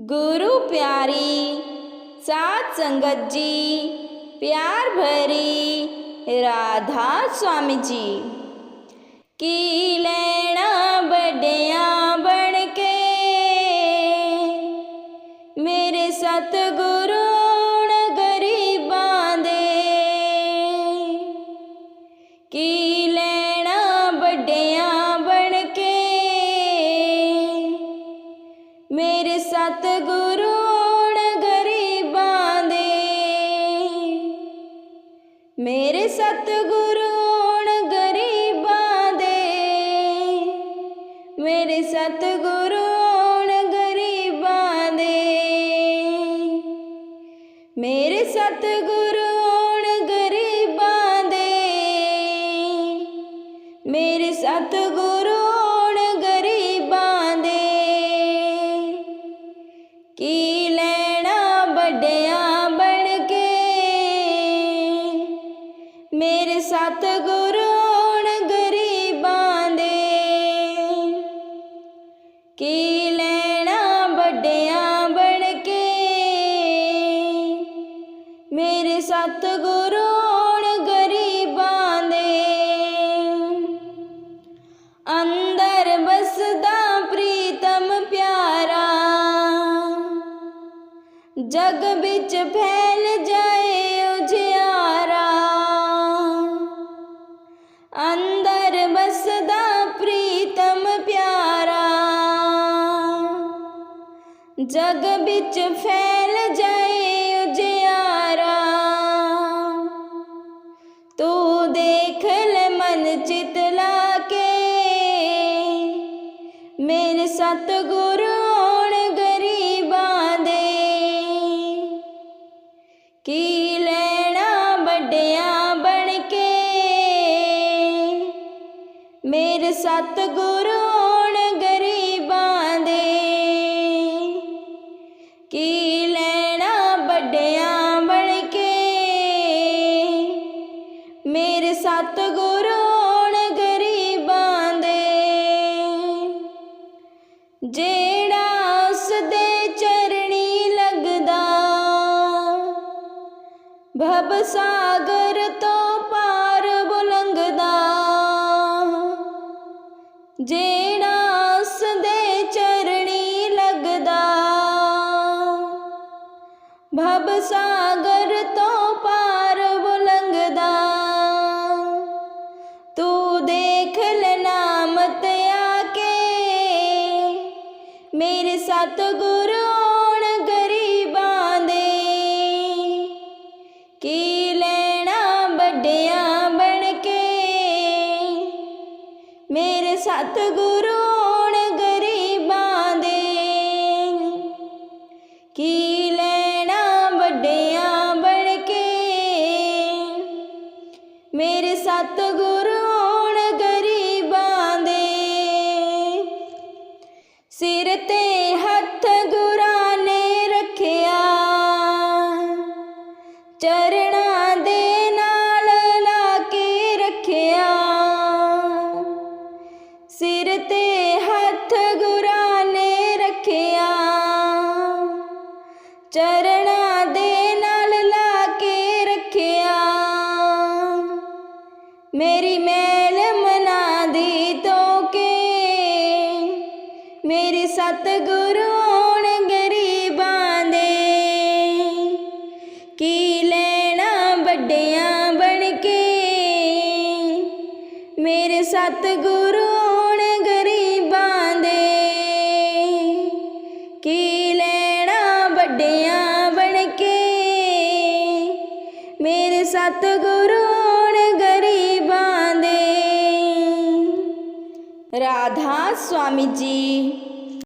गुरु प्यारी सात संगत जी, प्यार भरी राधा स्वामी जी की लैना बड़िया बन के मेरे सतगुरु गरीबां दे की लैना बड़िया बन के मेरे सतगुरु गरीबां दे मेरे सतगुरु गरीबां दे मेरे सतगुरु गरीबां दे मेरे सतगुरु गरीबां दे मेरे सतगुरु गरीबां दे की लैना बड़िया बन के मेरे सतगुरु गरीबां दे की लैना बड़िया बन के मेरे सतगुरु गरीबां दे अंदर बसदा प्रीतम प्यारा जग बिच फैल जाए उजियारा अंदर बसदा प्रीतम प्यारा जग बिच फैल जाए उजियारा तू देख ले मन चित लाके मेरे सतगुरु गरीबां दे की लैना बड़िया बन के मेरे सतगुरु गरीबां दे की लैना बड़िया बन के मेरे सतगुरु गरीबां दे जेड़ा उस दे चरणी लगदा भव सागर तो पार बुलंगदा जेड़ा उस दे चरणी लगदा भव सागर तो पार बुलंगदा तू देख ले नाम ते आके मेरे सतगुरु गरीबां दे की लैना बड़िया बन के मेरे सतगुरु गरीबां दे की लैना बड़िया बन के मेरे सतगुरु गरीबां दे सिर ते हथ गुरां ने रखिया चरणां दे नाल ला के रखिया सिर ते हथ गुरां ने रखिया चरणां दे नाल ला के रखिया मेरी मैल मना दी तो के मेरे सतगुरु गरीबां दे की लैना बड़िया बन के मेरे सतगुरु गरीबां दे की लैना बड़िया बन के मेरे सतगुरु गरीबां दे राधा स्वामी जी।